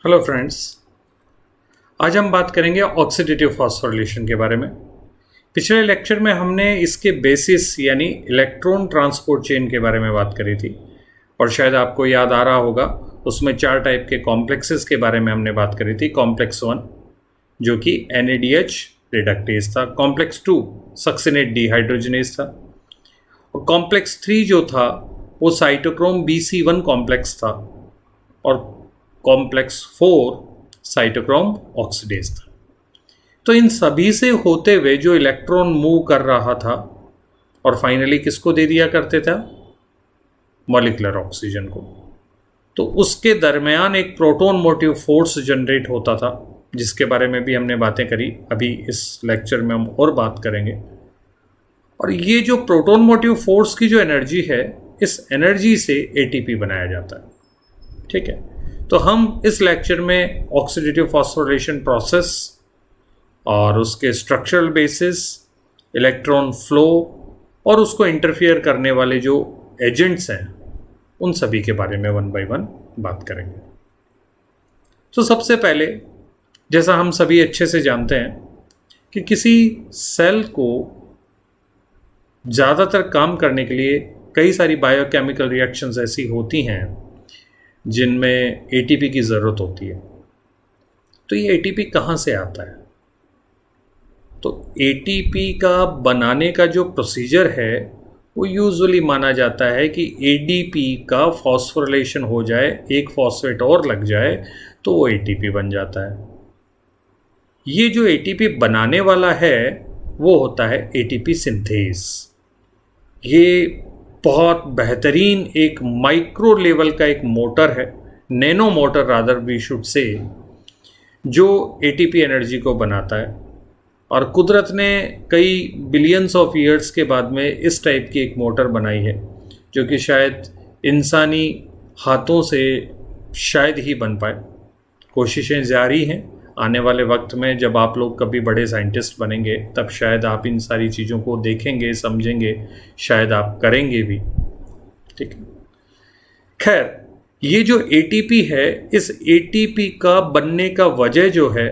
Hello friends. आज हम बात करेंगे ऑक्सीडेटिव फॉस्फोरिलेशन के बारे में। पिछले लेक्चर में हमने इसके बेसिस यानी इलेक्ट्रॉन ट्रांसपोर्ट चेन के बारे में बात करी थी और शायद आपको याद आ रहा होगा, उसमें 4 टाइप के कॉम्प्लेक्सेस के बारे में हमने बात करी थी। कॉम्प्लेक्स 1 जो कि NADH रिडक्टेज था, कॉम्प्लेक्स 2 सक्सिनेट डिहाइड्रोजनेज था और कॉम्प्लेक्स 3 जो था वो साइटोक्रोम BC1 कॉम्प्लेक्स था और कॉम्प्लेक्स 4 साइटोक्रोम ऑक्सीडेज था। तो इन सभी से होते हुए जो इलेक्ट्रॉन मूव कर रहा था और फाइनली किसको दे दिया करते था? मॉलिक्यूलर ऑक्सीजन को। तो उसके दरमियान एक प्रोटॉन मोटिव फोर्स जनरेट होता था जिसके बारे में भी हमने बातें करी। अभी इस लेक्चर में हम और बात करेंगे। और ये जो प्रोटॉन मोटिव फोर्स की जो एनर्जी है, इस एनर्जी से ATP बनाया जाता है। ठीक है, तो हम इस लेक्चर में ऑक्सीडेटिव फॉस्फोरिलेशन प्रोसेस और उसके स्ट्रक्चरल बेसिस, इलेक्ट्रॉन फ्लो और उसको इंटरफियर करने वाले जो एजेंट्स हैं उन सभी के बारे में 1 बाय 1 बात करेंगे। तो सबसे पहले, जैसा हम सभी अच्छे से जानते हैं कि किसी सेल को ज़्यादातर काम करने के लिए कई सारी बायोकेमिकल रिएक्शंस ऐसी होती हैं जिनमें ATP की ज़रूरत होती है। तो ये ATP कहाँ से आता है? तो ATP का बनाने का जो प्रोसीजर है वो यूजुअली माना जाता है कि ADP का फॉस्फोरिलेशन हो जाए, एक फॉस्फेट और लग जाए तो वो ATP बन जाता है। ये जो ATP बनाने वाला है वो होता है ATP सिंथेज। ये बहुत बेहतरीन एक माइक्रो लेवल का एक मोटर है, nano motor rather we should say, जो ATP एनर्जी को बनाता है। और कुदरत ने कई बिलियंस ऑफ ईयर्स के बाद में इस टाइप की एक मोटर बनाई है जो कि शायद इंसानी हाथों से शायद ही बन पाए। कोशिशें जारी हैं। आने वाले वक्त में जब आप लोग कभी बड़े साइंटिस्ट बनेंगे तब शायद आप इन सारी चीज़ों को देखेंगे, समझेंगे, शायद आप करेंगे भी। ठीक है, खैर, ये जो ATP है, इस ATP का बनने का वजह जो है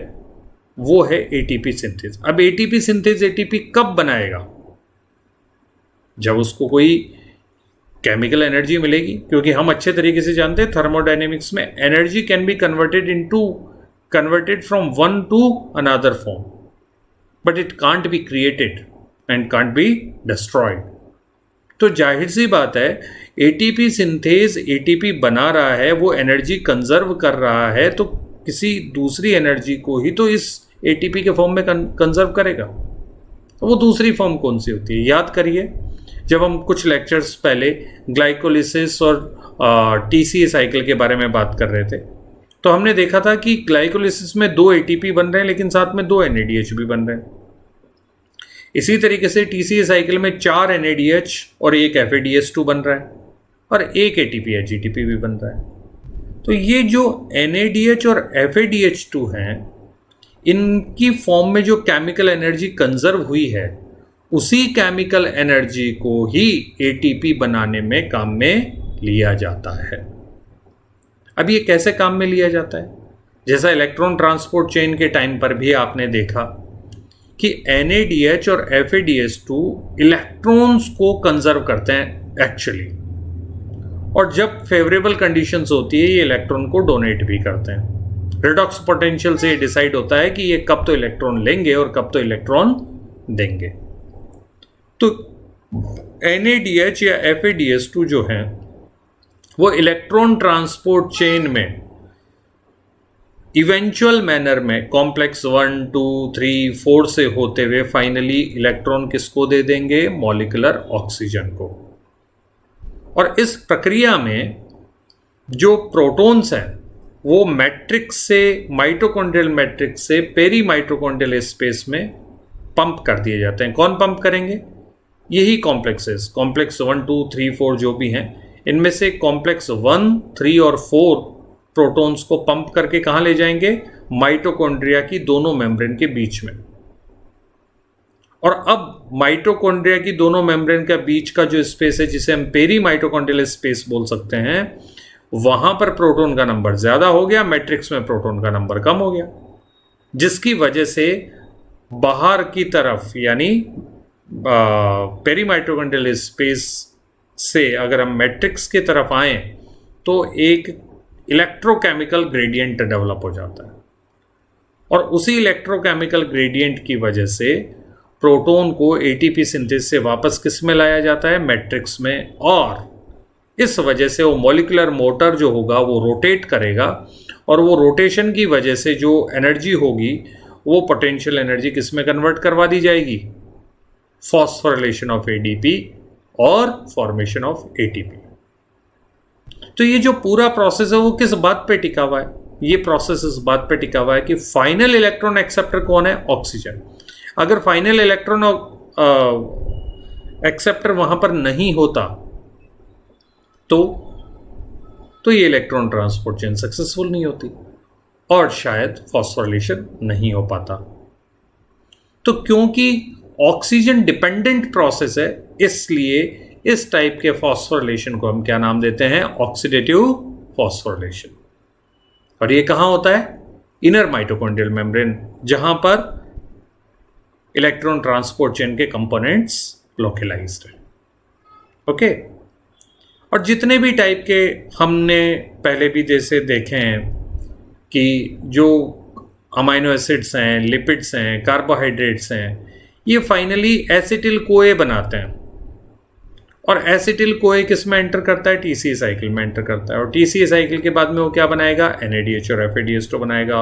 वो है ATP सिंथेज। अब ATP सिंथेज ATP कब बनाएगा? जब उसको कोई केमिकल एनर्जी मिलेगी, क्योंकि हम अच्छे तरीके से जानते हैं थर्मोडायनेमिक्स में energy can be converted from one to another form, but it can't be created and can't be destroyed. तो जाहिर सी बात है, ATP सिंथेज ATP बना रहा है, वो एनर्जी कंजर्व कर रहा है, तो किसी दूसरी एनर्जी को ही तो इस ATP के फॉर्म में कंजर्व करेगा। तो वो दूसरी फॉर्म कौन सी होती है? याद करिए, जब हम कुछ लेक्चर्स पहले ग्लाइकोलिसिस और TCA साइकिल के बारे में बात कर रहे थे तो हमने देखा था कि ग्लाइकोलिसिस में 2 ATP बन रहे हैं लेकिन साथ में 2 NADH भी बन रहे हैं। इसी तरीके से TCA साइकिल में 4 NADH और 1 FADH2 बन रहा है और 1 ATP GTP भी बन रहा है। तो ये जो NADH और FADH2 हैं, इनकी फॉर्म में जो केमिकल एनर्जी कंजर्व हुई है, उसी केमिकल एनर्जी को ही ATP बनाने में काम में लिया जाता है। अब ये कैसे काम में लिया जाता है? जैसा इलेक्ट्रॉन ट्रांसपोर्ट चेन के टाइम पर भी आपने देखा कि NADH और FADH2 इलेक्ट्रॉन्स को कंजर्व करते हैं एक्चुअली, और जब फेवरेबल कंडीशंस होती है ये इलेक्ट्रॉन को डोनेट भी करते हैं। रिडॉक्स पोटेंशियल से डिसाइड होता है कि ये कब तो इलेक्ट्रॉन लेंगे और कब तो इलेक्ट्रॉन देंगे। तो NADH या FADH2 जो हैं वो इलेक्ट्रॉन ट्रांसपोर्ट चेन में इवेंचुअल मैनर में कॉम्प्लेक्स 1, 2, 3, 4 से होते हुए फाइनली इलेक्ट्रॉन किसको दे देंगे? मॉलिक्यूलर ऑक्सीजन को। और इस प्रक्रिया में जो प्रोटॉन्स हैं वो मैट्रिक्स से, माइटोकॉन्ड्रियल मैट्रिक्स से पेरी माइटोकॉन्ड्रियल स्पेस में पंप कर दिए जाते हैं। कौन पंप करेंगे? यही कॉम्प्लेक्सेस, कॉम्प्लेक्स 1, 2, 3, 4 जो भी हैं, इनमें से कॉम्प्लेक्स 1, 3 और 4 प्रोटॉन्स को पंप करके कहाँ ले जाएंगे? माइटोकॉन्ड्रिया की दोनों मेम्ब्रेन के बीच में। और अब माइटोकॉन्ड्रिया की दोनों मेम्ब्रेन के बीच का जो स्पेस है, जिसे हम पेरी माइटोकॉन्ड्रियल स्पेस बोल सकते हैं, वहां पर प्रोटॉन का नंबर ज्यादा हो गया, मैट्रिक्स में प्रोटॉन का नंबर कम हो गया, जिसकी वजह से बाहर की तरफ यानी पेरीमाइटोकॉन्ड्रियल स्पेस से अगर हम मैट्रिक्स की तरफ आए तो एक इलेक्ट्रोकेमिकल ग्रेडियंट डेवलप हो जाता है, और उसी इलेक्ट्रोकेमिकल ग्रेडियंट की वजह से प्रोटॉन को एटीपी सिंथेसिस से वापस किस में लाया जाता है, मैट्रिक्स में, और इस वजह से वो मॉलिक्यूलर मोटर जो होगा वो रोटेट करेगा, और वो रोटेशन की वजह से जो एनर्जी होगी वो पोटेंशियल एनर्जी किस में कन्वर्ट करवा दी जाएगी, फॉस्फोरिलेशन ऑफ एडीपी और फॉर्मेशन ऑफ एटीपी। तो ये जो पूरा प्रोसेस है वो किस बात पे टिका हुआ है, ये प्रोसेस इस बात पे टिका हुआ है कि फाइनल इलेक्ट्रॉन एक्सेप्टर कौन है, ऑक्सीजन। अगर फाइनल इलेक्ट्रॉन एक्सेप्टर वहां पर नहीं होता तो ये इलेक्ट्रॉन ट्रांसपोर्ट चेन सक्सेसफुल नहीं होती और शायद फॉस्फोरिलेशन नहीं हो पाता। तो क्योंकि ऑक्सीजन डिपेंडेंट प्रोसेस है, इसलिए इस टाइप के फॉस्फोरिलेशन को हम क्या नाम देते हैं, ऑक्सीडेटिव फॉस्फोरिलेशन। और ये कहां होता है, इनर माइटोकॉन्ड्रियल मेम्ब्रेन, जहां पर इलेक्ट्रॉन ट्रांसपोर्ट चेन के कंपोनेंट्स लोकलाइज्ड है। ओके, और जितने भी टाइप के हमने पहले भी जैसे देखे हैं कि जो अमाइनो एसिड्स हैं, लिपिड्स हैं, कार्बोहाइड्रेट्स हैं, ये फाइनली एसिटिल कोए बनाते हैं, और एसिटिल कोए किस में एंटर करता है, टीसीए साइकिल में एंटर करता है, और टीसीए साइकिल के बाद में वो क्या बनाएगा, NADH और FADH2 बनाएगा,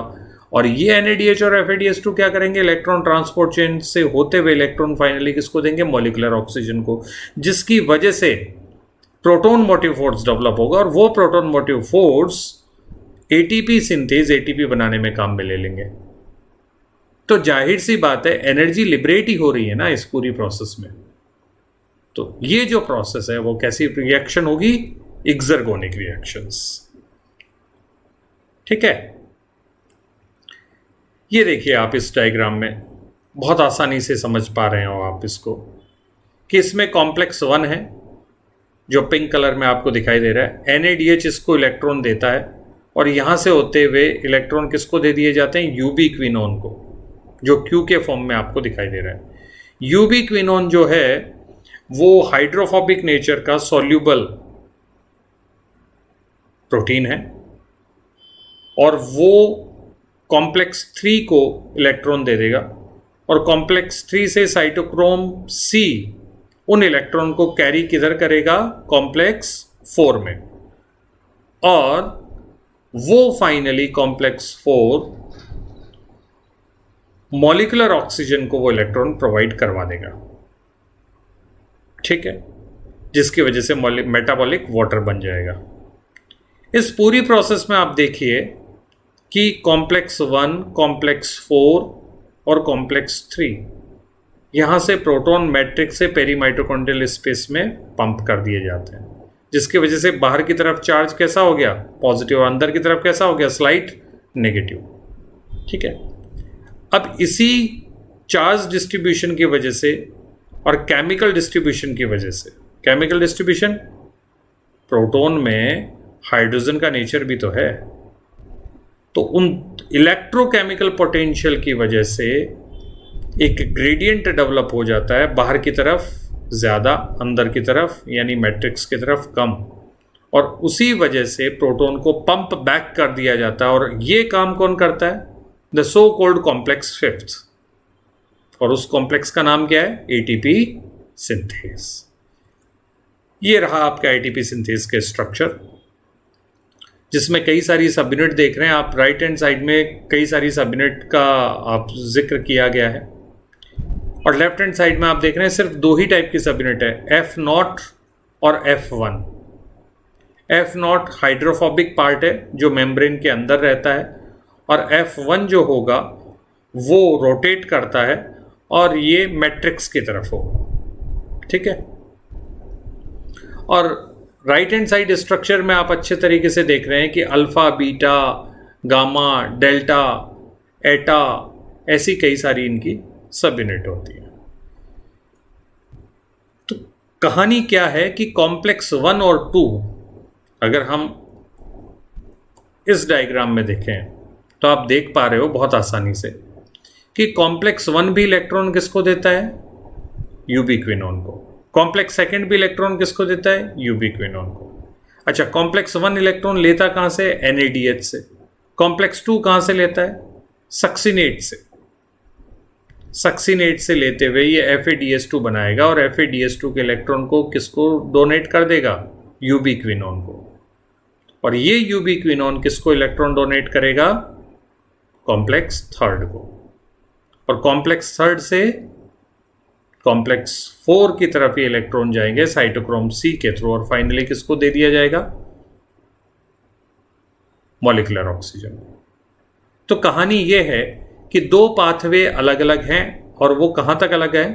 और ये NADH और FADH2 क्या करेंगे, इलेक्ट्रॉन ट्रांसपोर्ट चेन से होते हुए इलेक्ट्रॉन फाइनली किसको देंगे, मॉलिक्यूलर ऑक्सीजन को, जिसकी वजह से प्रोटॉन मोटिव फोर्स डेवलप होगा, और वो proton motive force ATP synthase, ATP बनाने में काम में ले लेंगे। तो जाहिर सी बात है एनर्जी लिबरेट ही हो रही है ना इस पूरी प्रोसेस में। तो ये जो प्रोसेस है वो कैसी रिएक्शन होगी, एक्सर्गोनिक रिएक्शंस। ठीक है, ये देखिए आप इस डायग्राम में बहुत आसानी से समझ पा रहे हो आप इसको, कि इसमें कॉम्प्लेक्स 1 है जो पिंक कलर में आपको दिखाई दे रहा है, NADH इसको इलेक्ट्रॉन देता है, और यहां से होते हुए इलेक्ट्रॉन किसको दे दिए जाते हैं, यूबी क्विनोन को, जो Q के फॉर्म में आपको दिखाई दे रहा है। यूबी क्विनोन जो है वो हाइड्रोफोबिक नेचर का सॉल्यूबल प्रोटीन है, और वो कॉम्प्लेक्स 3 को इलेक्ट्रॉन दे देगा, और कॉम्प्लेक्स 3 से साइटोक्रोम C उन इलेक्ट्रॉन को कैरी किधर करेगा, कॉम्प्लेक्स 4 में, और वो फाइनली कॉम्प्लेक्स 4 मॉलिक्यूलर ऑक्सीजन को वो इलेक्ट्रॉन प्रोवाइड करवा देगा। ठीक है, जिसकी वजह से मेटाबॉलिक वाटर बन जाएगा। इस पूरी प्रोसेस में आप देखिए कि कॉम्प्लेक्स 1, कॉम्प्लेक्स 4 और कॉम्प्लेक्स 3 यहां से प्रोटॉन मैट्रिक्स से पेरीमाइटोकॉन्ड्रियल स्पेस में पंप कर दिए जाते हैं, जिसकी वजह से बाहर की तरफ चार्ज कैसा हो गया, पॉजिटिव, और अंदर की तरफ कैसा हो गया, स्लाइट नेगेटिव। ठीक है, अब इसी चार्ज डिस्ट्रीब्यूशन की वजह से और केमिकल डिस्ट्रीब्यूशन की वजह से, केमिकल डिस्ट्रीब्यूशन, प्रोटॉन में हाइड्रोजन का नेचर भी तो है, तो उन इलेक्ट्रोकेमिकल पोटेंशियल की वजह से एक ग्रेडियंट डेवलप हो जाता है, बाहर की तरफ ज़्यादा, अंदर की तरफ यानी मैट्रिक्स की तरफ कम, और उसी वजह से प्रोटॉन को पंप बैक कर दिया जाता है। और ये काम कौन करता है, the so called complex 5th, और उस कॉम्प्लेक्स का नाम क्या है, एटीपी सिंथेस। ये रहा आपका एटीपी सिंथेस के स्ट्रक्चर, जिसमें कई सारी सब यूनिट देख रहे हैं आप, राइट हैंड साइड में कई सारी सब यूनिट का आप जिक्र किया गया है, और लेफ्ट हैंड साइड में आप देख रहे हैं सिर्फ 2 ही टाइप की सब यूनिट है, F0 और F1। F0 हाइड्रोफोबिक पार्ट है जो मेम्ब्रेन के अंदर रहता है, और F1 जो होगा वो रोटेट करता है और ये मैट्रिक्स की तरफ होगा। ठीक है, और राइट हैंड साइड स्ट्रक्चर में आप अच्छे तरीके से देख रहे हैं कि अल्फा, बीटा, गामा, डेल्टा, एटा, ऐसी कई सारी इनकी सब यूनिट होती है। तो कहानी क्या है कि कॉम्प्लेक्स 1 और 2 अगर हम इस डायग्राम में देखें तो आप देख पा रहे हो बहुत आसानी से कि कॉम्प्लेक्स 1 भी इलेक्ट्रॉन किसको देता है, यूबिक्विनोन को। कॉम्प्लेक्स सेकंड भी इलेक्ट्रॉन किसको देता है, यूबिक्विनोन को। अच्छा, कॉम्प्लेक्स 1 इलेक्ट्रॉन लेता कहाँ से, NADH से। कॉम्प्लेक्स 2 कहाँ से लेता है, सक्सिनेट से। सक्सिनेट से लेते हुए ये FADH2 बनाएगा और FADH2 के इलेक्ट्रॉन को किसको डोनेट कर देगा, यूबिक्विनोन को। और ये यूबिक्विनोन किसको इलेक्ट्रॉन डोनेट करेगा, कॉम्प्लेक्स थर्ड को। और कॉम्प्लेक्स थर्ड से कॉम्प्लेक्स 4 की तरफ ये इलेक्ट्रॉन जाएंगे साइटोक्रोम C के थ्रू, और फाइनली किसको दे दिया जाएगा, मॉलिक्यूलर ऑक्सीजन। तो कहानी ये है कि दो पाथवे अलग अलग हैं, और वो कहां तक अलग है,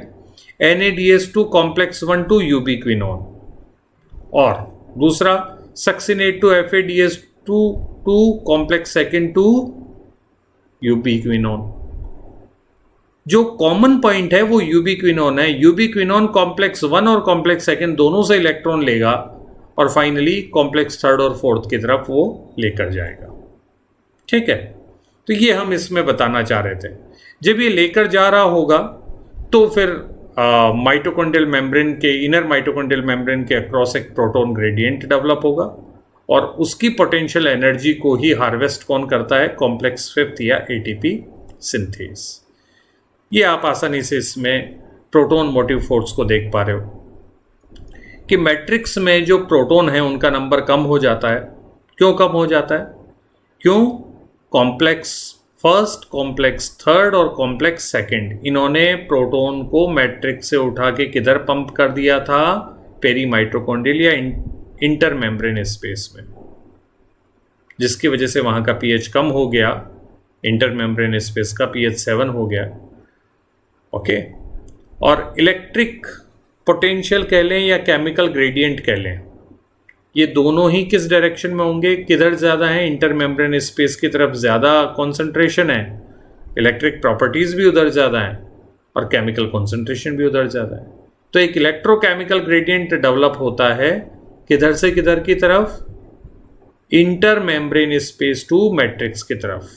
NADH2 कॉम्प्लेक्स 1 टू यूबिक्विनोन, और दूसरा succinate to FADH2 to complex second to ubiquinone. जो कॉमन पॉइंट है वो यूबिक्विनोन है। यूबिक्विनोन कॉम्प्लेक्स 1 और कॉम्प्लेक्स सेकंड दोनों से इलेक्ट्रॉन लेगा और फाइनली कॉम्प्लेक्स थर्ड और फोर्थ की तरफ वो लेकर जाएगा। ठीक है, तो ये हम इसमें बताना चाह रहे थे। जब ये लेकर जा रहा होगा तो फिर माइटोकॉन्ड्रियल मेम्ब्रेन के, इनर माइटोकॉन्ड्रियल मेम्ब्रेन के अक्रॉस एक प्रोटॉन ग्रेडियंट डेवलप होगा, और उसकी पोटेंशियल एनर्जी को ही हार्वेस्ट कौन करता है, कॉम्प्लेक्स 5 या ATP सिंथेस। ये आप आसानी से इसमें प्रोटॉन मोटिव फोर्स को देख पा रहे हो कि मैट्रिक्स में जो प्रोटॉन है उनका नंबर कम हो जाता है। क्यों कम हो जाता है, क्यों, कॉम्प्लेक्स फर्स्ट, कॉम्प्लेक्स थर्ड और कॉम्प्लेक्स सेकंड, इन्होंने प्रोटॉन को मैट्रिक्स से उठा के किधर पंप कर दिया था, पेरी माइटोकॉन्ड्रियल या इंटर मेम्ब्रेन स्पेस में, जिसकी वजह से वहां का pH कम हो गया, इंटर मेम्ब्रेन स्पेस का pH 7 हो गया। ओके, और इलेक्ट्रिक पोटेंशियल कह लें या केमिकल ग्रेडियंट कह लें, ये दोनों ही किस डायरेक्शन में होंगे, किधर ज़्यादा है, इंटर मेम्ब्रेन स्पेस की तरफ ज़्यादा कॉन्सेंट्रेशन है, इलेक्ट्रिक प्रॉपर्टीज़ भी उधर ज़्यादा हैं और केमिकल कॉन्सेंट्रेशन भी उधर ज़्यादा है। तो एक इलेक्ट्रोकेमिकल ग्रेडियंट डेवलप होता है किधर से किधर की तरफ, inter membrane space to matrix की तरफ,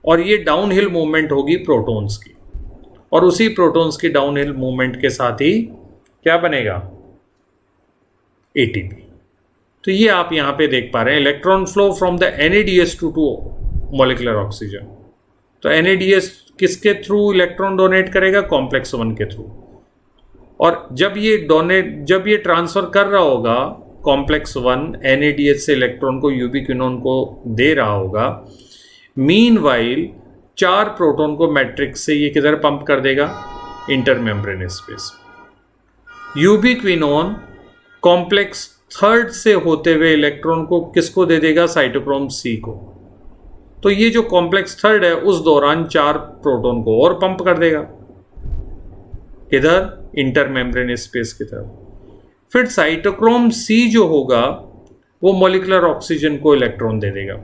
और ये डाउनहिल मूवमेंट होगी प्रोटॉन्स की, और उसी प्रोटॉन्स की डाउनहिल मूवमेंट के साथ ही क्या बनेगा, ATP। तो ये आप यहां पे देख पा रहे हैं, electron flow from the NADH2 to molecular oxygen. तो NADH किसके थ्रू इलेक्ट्रॉन डोनेट करेगा, कॉम्प्लेक्स 1 के थ्रू। और जब ये ट्रांसफर कर रहा होगा कॉम्प्लेक्स 1 NADH से इलेक्ट्रॉन को यूबिक्विनोन को दे रहा होगा, मीनवाइल 4 प्रोटॉन को मैट्रिक्स से ये किधर पंप कर देगा, inter membrane space. यूबिक्विनोन complex third से होते हुए इलेक्ट्रॉन को किसको दे देगा, साइटोक्रोम C को। तो ये जो कॉम्प्लेक्स थर्ड है उस दौरान 4 प्रोटॉन को और पंप कर देगा, इधर इंटर मेम्ब्रेन स्पेस की तरफ। फिर साइटोक्रोम C जो होगा वो मॉलिक्यूलर ऑक्सीजन को इलेक्ट्रॉन दे देगा,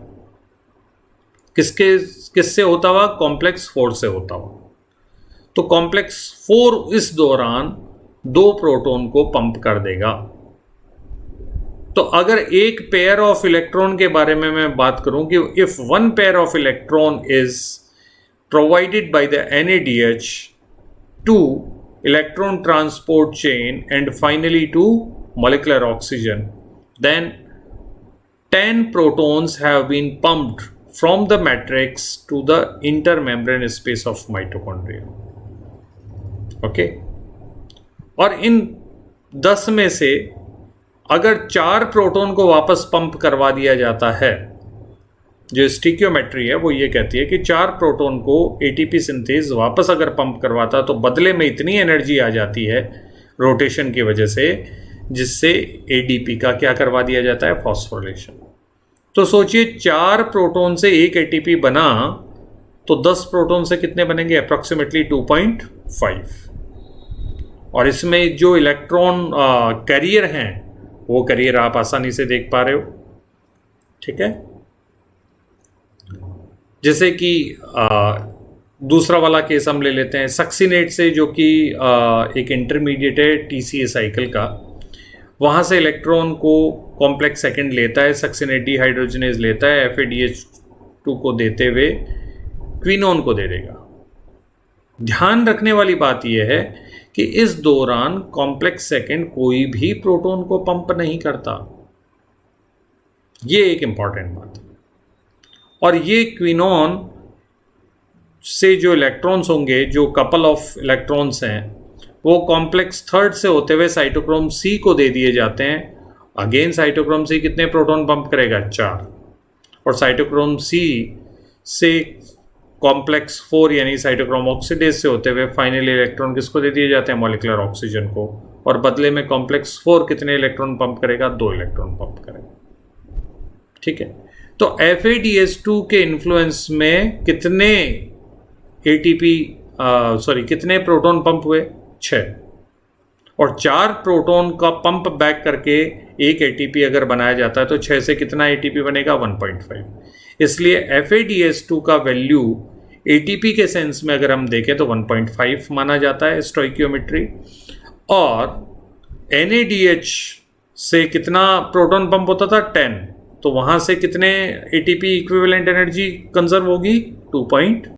किससे होता हुआ, कॉम्प्लेक्स 4 से होता हुआ। तो कॉम्प्लेक्स 4 इस दौरान 2 प्रोटॉन को पंप कर देगा। तो अगर एक पेयर ऑफ इलेक्ट्रॉन के बारे में मैं बात करूं कि if one pair of electron is provided by the NADH to electron transport chain and finally to molecular oxygen, then 10 protons have been pumped from the matrix to the intermembrane space of mitochondria. Okay? और इन 10 में से अगर 4 proton को वापस pump करवा दिया जाता है, जो स्टिकियोमेट्री है वो ये कहती है कि 4 प्रोटॉन को ATP सिंथेज वापस अगर पंप करवाता तो बदले में इतनी एनर्जी आ जाती है रोटेशन की वजह से, जिससे ADP का क्या करवा दिया जाता है, फॉस्फोरिलेशन। तो सोचिए 4 प्रोटॉन से एक ATP बना तो 10 प्रोटॉन से कितने बनेंगे, अप्रॉक्सीमेटली 2.5। और इसमें जो इलेक्ट्रॉन कैरियर हैं वो कैरियर आप आसानी से देख पा रहे हो। ठीक है, जैसे कि दूसरा वाला केस हम ले लेते हैं सक्सिनेट से, जो कि एक इंटरमीडिएट है TCA साइकिल का। वहाँ से इलेक्ट्रॉन को कॉम्प्लेक्स सेकंड लेता है, सक्सिनेट डिहाइड्रोजनेज लेता है, FADH2 को देते हुए क्विनोन को दे देगा। ध्यान रखने वाली बात यह है कि इस दौरान कॉम्प्लेक्स सेकंड कोई भी प्रोटॉन को पंप नहीं करता। ये एक इंपॉर्टेंट बात है। और ये क्विनोन से जो इलेक्ट्रॉन्स होंगे, जो कपल ऑफ इलेक्ट्रॉन्स हैं, वो कॉम्प्लेक्स थर्ड से होते हुए साइटोक्रोम C को दे दिए जाते हैं। अगेन साइटोक्रोम C कितने प्रोटॉन पंप करेगा? 4। और साइटोक्रोम C से कॉम्प्लेक्स 4 यानी साइटोक्रोम ऑक्सीडेज से होते हुए फाइनल इलेक्ट्रॉन किसको दे दिए जाते हैं? मॉलिक्यूलर ऑक्सीजन को। और बदले में कॉम्प्लेक्स 4 कितने इलेक्ट्रॉन पंप करेगा? 2 इलेक्ट्रॉन पंप करेगा। ठीक है, तो FADH2 के इन्फ्लुएंस में कितने कितने प्रोटॉन पंप हुए? 6। और 4 प्रोटॉन का पंप बैक करके एक ATP अगर बनाया जाता है तो 6 से कितना ATP बनेगा? 1.5। इसलिए FADH2 का वैल्यू ATP के सेंस में अगर हम देखें तो 1.5 माना जाता है स्टोइकियोमेट्री। और NADH से कितना प्रोटॉन पंप होता था? 10। तो वहां से कितने ATP इक्विवेलेंट एनर्जी कंजर्व होगी? 2.5।